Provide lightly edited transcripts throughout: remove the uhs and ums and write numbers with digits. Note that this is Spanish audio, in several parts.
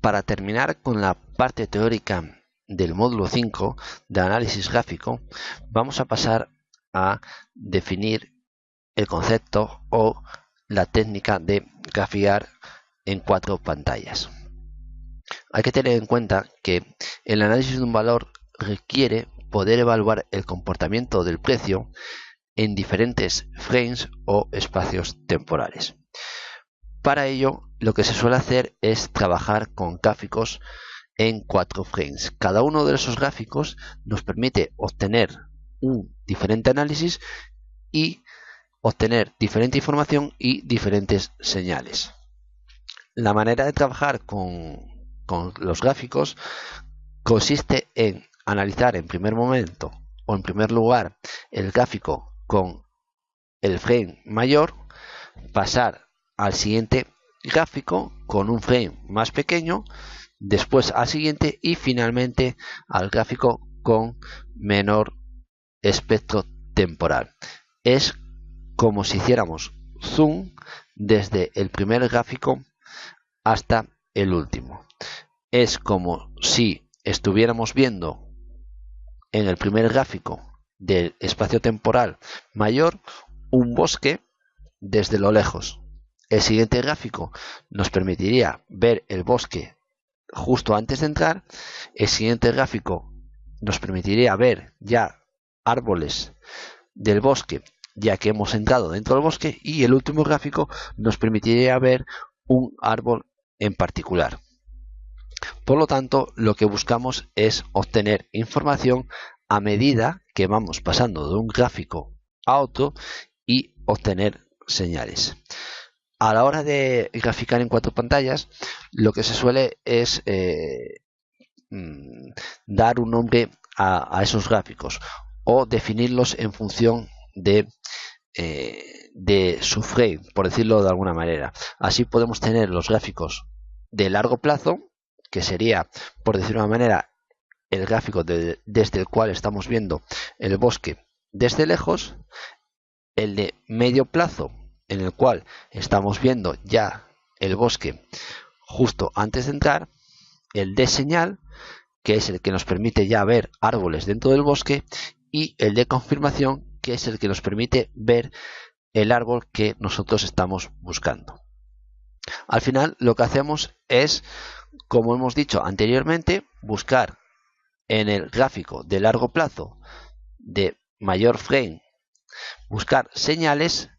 para terminar con la parte teórica del módulo 5 de análisis gráfico, vamos a pasar a definir el concepto o la técnica de graficar en 4 pantallas. Hay que tener en cuenta que el análisis de un valor requiere poder evaluar el comportamiento del precio en diferentes frames o espacios temporales. Para ello, lo que se suele hacer es trabajar con gráficos en 4 frames. Cada uno de esos gráficos nos permite obtener un diferente análisis y obtener diferente información y diferentes señales. La manera de trabajar con los gráficos consiste en analizar en primer momento o en primer lugar el gráfico con el frame mayor, pasar al siguiente gráfico con un frame más pequeño, después al siguiente y finalmente al gráfico con menor espectro temporal. Es como si hiciéramos zoom desde el primer gráfico hasta el último. Es como si estuviéramos viendo en el primer gráfico del espacio temporal mayor un bosque desde lo lejos. El siguiente gráfico nos permitiría ver el bosque justo antes de entrar. El siguiente gráfico nos permitiría ver ya árboles del bosque ya que hemos entrado dentro del bosque, y el último gráfico nos permitiría ver un árbol en particular. Por lo tanto, lo que buscamos es obtener información a medida que vamos pasando de un gráfico a otro y obtener señales. A la hora de graficar en 4 pantallas, lo que se suele es dar un nombre a esos gráficos o definirlos en función de su frame, por decirlo de alguna manera. Así podemos tener los gráficos de largo plazo, que sería, por decirlo de una manera, el gráfico desde el cual estamos viendo el bosque desde lejos, el de medio plazo, en el cual estamos viendo ya el bosque justo antes de entrar, el de señal, que es el que nos permite ya ver árboles dentro del bosque, y el de confirmación, que es el que nos permite ver el árbol que nosotros estamos buscando. Al final, lo que hacemos es, como hemos dicho anteriormente, buscar en el gráfico de largo plazo de mayor frame, buscar señales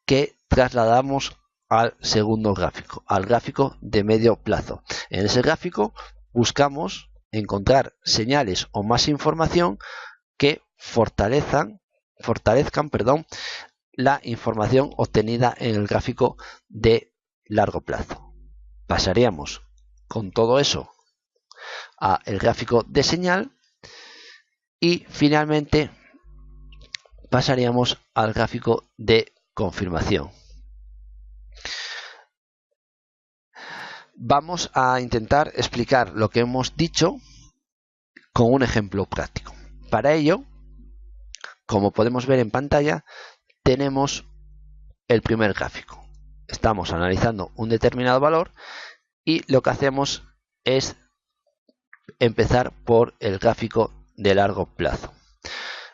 que trasladamos al segundo gráfico, al gráfico de medio plazo. En ese gráfico buscamos encontrar señales o más información que fortalezcan la información obtenida en el gráfico de largo plazo. Pasaríamos con todo eso a el gráfico de señal y finalmente pasaríamos al gráfico de confirmación. Vamos a intentar explicar lo que hemos dicho con un ejemplo práctico. Para ello, como podemos ver en pantalla, tenemos el primer gráfico. Estamos analizando un determinado valor y lo que hacemos es empezar por el gráfico de largo plazo.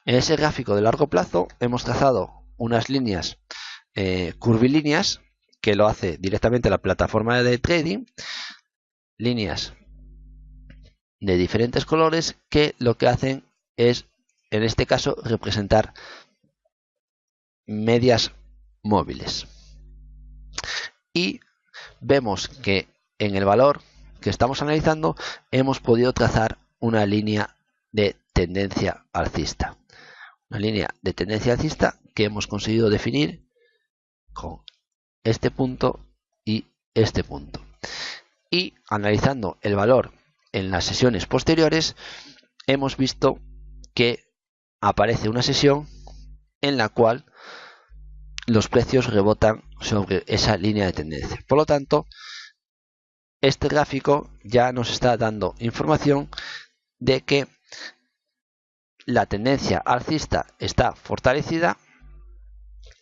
En ese gráfico de largo plazo hemos trazado unas líneas curvilíneas, que lo hace directamente la plataforma de trading, líneas de diferentes colores que lo que hacen es, en este caso, representar medias móviles. Y vemos que en el valor que estamos analizando hemos podido trazar una línea de tendencia alcista. Una línea de tendencia alcista que hemos conseguido definir con este punto y este punto. Y analizando el valor en las sesiones posteriores, hemos visto que aparece una sesión en la cual los precios rebotan sobre esa línea de tendencia. Por lo tanto, este gráfico ya nos está dando información de que la tendencia alcista está fortalecida.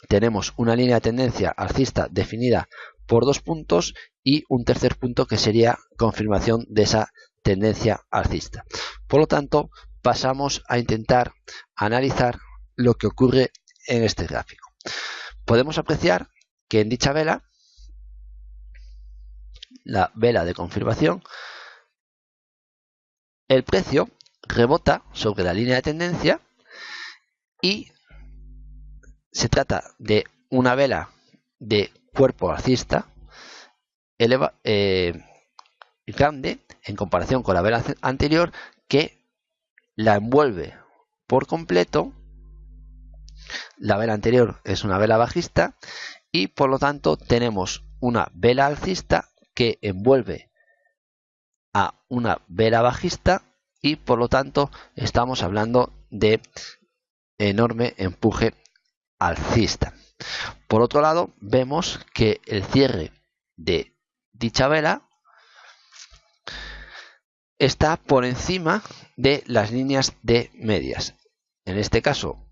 Tenemos una línea de tendencia alcista definida por 2 puntos y un tercer punto que sería confirmación de esa tendencia alcista. Por lo tanto, pasamos a intentar analizar lo que ocurre en este gráfico. Podemos apreciar que en dicha vela, la vela de confirmación, el precio rebota sobre la línea de tendencia y se trata de una vela de cuerpo alcista grande en comparación con la vela anterior, que la envuelve por completo. La vela anterior es una vela bajista y por lo tanto tenemos una vela alcista que envuelve a una vela bajista y por lo tanto estamos hablando de enorme empuje alcista. Por otro lado, vemos que el cierre de dicha vela está por encima de las líneas de medias. En este caso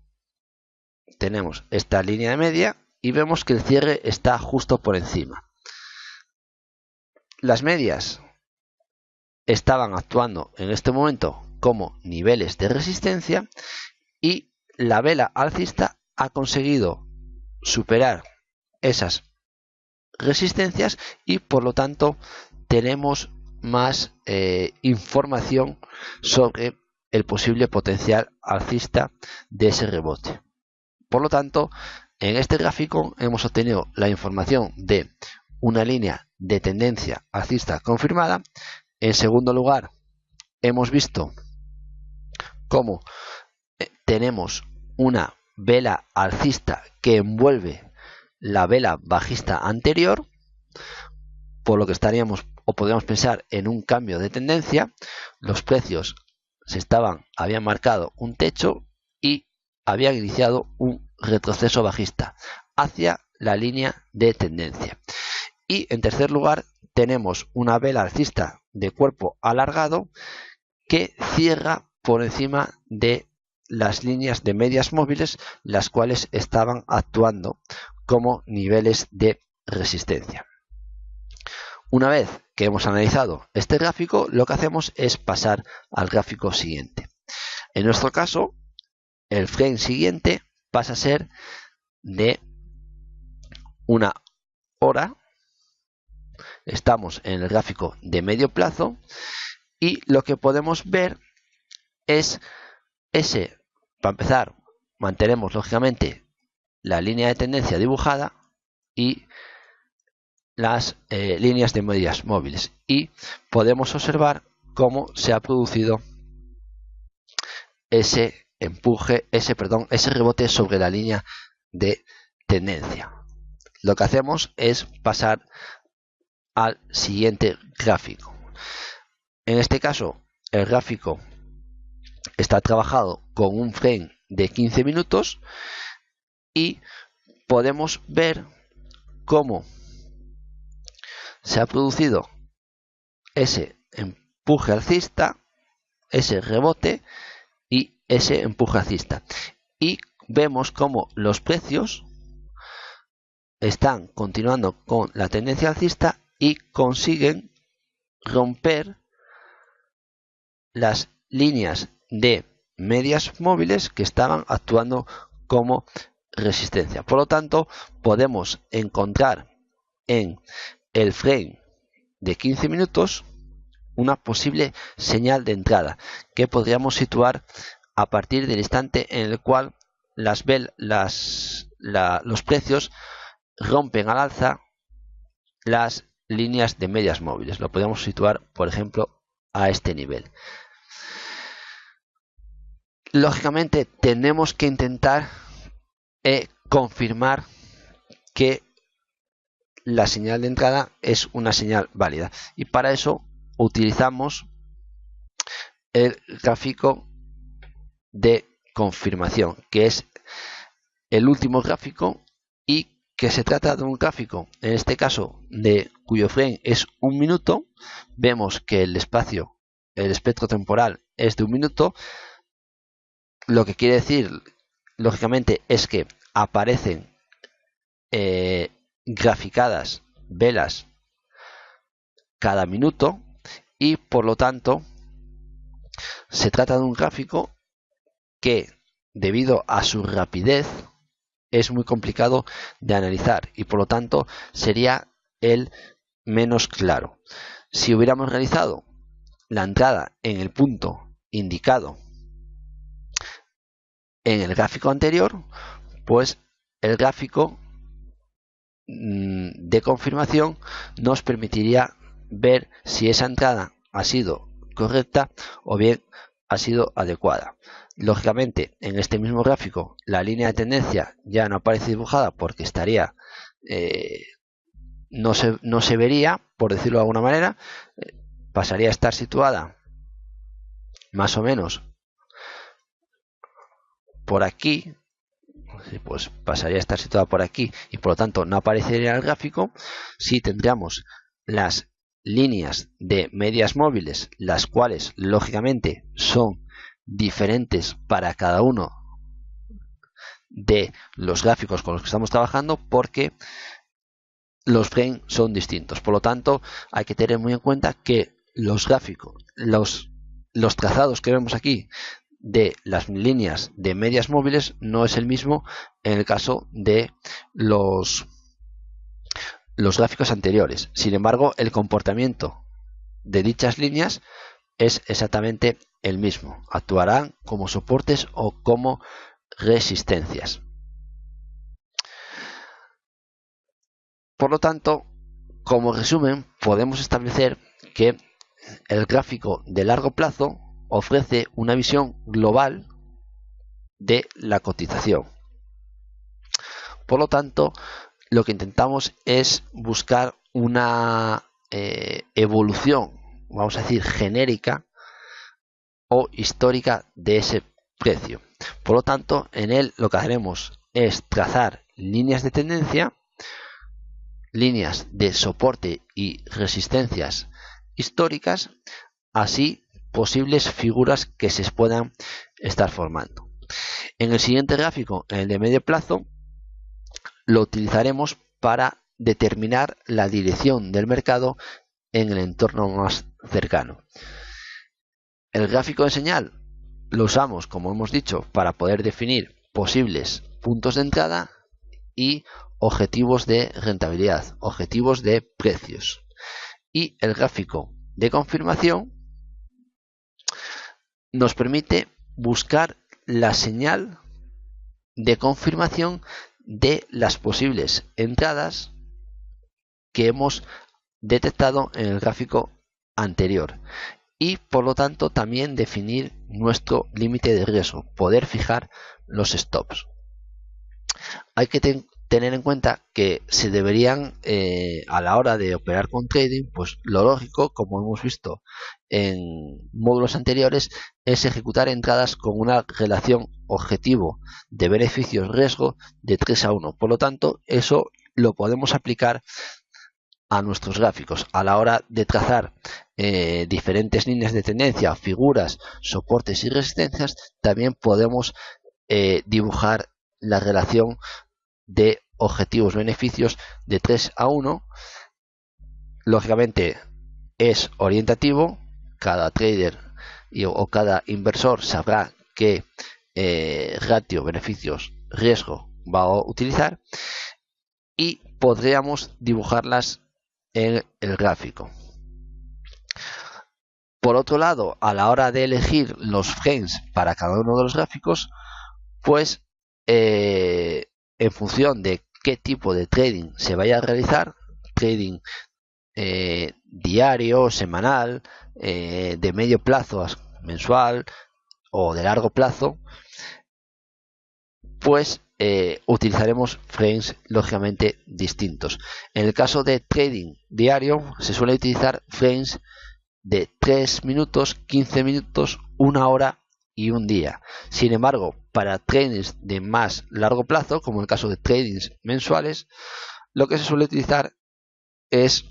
tenemos esta línea de media y vemos que el cierre está justo por encima. Las medias estaban actuando en este momento como niveles de resistencia y la vela alcista ha conseguido superar esas resistencias y por lo tanto tenemos más información sobre el posible potencial alcista de ese rebote. Por lo tanto, en este gráfico hemos obtenido la información de una línea de tendencia alcista confirmada. En segundo lugar, hemos visto cómo tenemos una vela alcista que envuelve la vela bajista anterior, por lo que estaríamos o podríamos pensar en un cambio de tendencia. Los precios habían marcado un techo y habían iniciado un retroceso bajista hacia la línea de tendencia. Y en tercer lugar tenemos una vela alcista de cuerpo alargado que cierra por encima de las líneas de medias móviles, las cuales estaban actuando como niveles de resistencia. Una vez que hemos analizado este gráfico, lo que hacemos es pasar al gráfico siguiente. En nuestro caso, el frame siguiente pasa a ser de una hora. Estamos en el gráfico de medio plazo y lo que podemos ver es para empezar, mantenemos lógicamente la línea de tendencia dibujada y las líneas de medias móviles, y podemos observar cómo se ha producido ese rebote sobre la línea de tendencia. Lo que hacemos es pasar al siguiente gráfico. En este caso, el gráfico está trabajado con un frame de 15 minutos y podemos ver cómo se ha producido ese empuje alcista, ese rebote y ese empuje alcista. Y vemos cómo los precios están continuando con la tendencia alcista y consiguen romper las líneas de medias móviles que estaban actuando como resistencia. Por lo tanto, podemos encontrar en el frame de 15 minutos una posible señal de entrada que podríamos situar a partir del instante en el cual los precios rompen al alza las líneas de medias móviles. Lo podemos situar, por ejemplo, a este nivel. Lógicamente tenemos que intentar confirmar que la señal de entrada es una señal válida, y para eso utilizamos el gráfico de confirmación, que es el último gráfico y que se trata de un gráfico, en este caso, cuyo frame es un minuto. Vemos que el espectro temporal es de un minuto, lo que quiere decir, lógicamente, es que aparecen graficadas velas cada minuto y por lo tanto se trata de un gráfico que, debido a su rapidez, es muy complicado de analizar y por lo tanto sería el menos claro. Si hubiéramos realizado la entrada en el punto indicado en el gráfico anterior, pues el gráfico de confirmación nos permitiría ver si esa entrada ha sido correcta o bien ha sido adecuada. Lógicamente, en este mismo gráfico la línea de tendencia ya no aparece dibujada porque estaría no se vería, por decirlo de alguna manera, pasaría a estar situada más o menos por aquí, pues pasaría a estar situada por aquí y por lo tanto no aparecería en el gráfico. Si tendríamos las líneas de medias móviles, las cuales lógicamente son diferentes para cada uno de los gráficos con los que estamos trabajando, porque los frames son distintos. Por lo tanto, hay que tener muy en cuenta que los gráficos, los trazados que vemos aquí de las líneas de medias móviles no es el mismo en el caso de los gráficos anteriores. Sin embargo, el comportamiento de dichas líneas es exactamente el mismo. Actuarán como soportes o como resistencias. Por lo tanto, como resumen, podemos establecer que el gráfico de largo plazo ofrece una visión global de la cotización. Por lo tanto, lo que intentamos es buscar una evolución, vamos a decir, genérica o histórica de ese precio. Por lo tanto, en él lo que haremos es trazar líneas de tendencia, líneas de soporte y resistencias históricas, así posibles figuras que se puedan estar formando. En el siguiente gráfico, en el de medio plazo, lo utilizaremos para determinar la dirección del mercado en el entorno más cercano. El gráfico de señal lo usamos, como hemos dicho, para poder definir posibles puntos de entrada y objetivos de rentabilidad, objetivos de precios. Y el gráfico de confirmación nos permite buscar la señal de confirmación de las posibles entradas que hemos detectado en el gráfico anterior y por lo tanto también definir nuestro límite de riesgo, poder fijar los stops. Hay que tener en cuenta que se deberían a la hora de operar con trading, pues lo lógico, como hemos visto en módulos anteriores, es ejecutar entradas con una relación objetivo de beneficios-riesgo de 3:1. Por lo tanto, eso lo podemos aplicar a nuestros gráficos a la hora de trazar diferentes líneas de tendencia, figuras, soportes y resistencias. También podemos dibujar la relación de objetivos-beneficios de 3:1. Lógicamente es orientativo, cada trader o cada inversor sabrá qué ratio beneficios-riesgo va a utilizar y podríamos dibujarlas en el gráfico. Por otro lado, a la hora de elegir los frames para cada uno de los gráficos, pues en función de qué tipo de trading se vaya a realizar, trading diario, semanal, de medio plazo, mensual o de largo plazo, pues utilizaremos frames lógicamente distintos. En el caso de trading diario se suele utilizar frames de 3 minutos, 15 minutos, 1 hora y un día. Sin embargo, para tradings de más largo plazo, como en el caso de tradings mensuales, lo que se suele utilizar es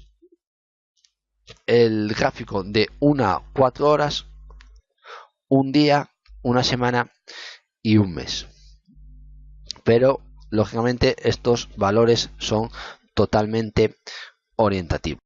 el gráfico de 1 a 4 horas, un día, una semana y un mes. Pero lógicamente estos valores son totalmente orientativos.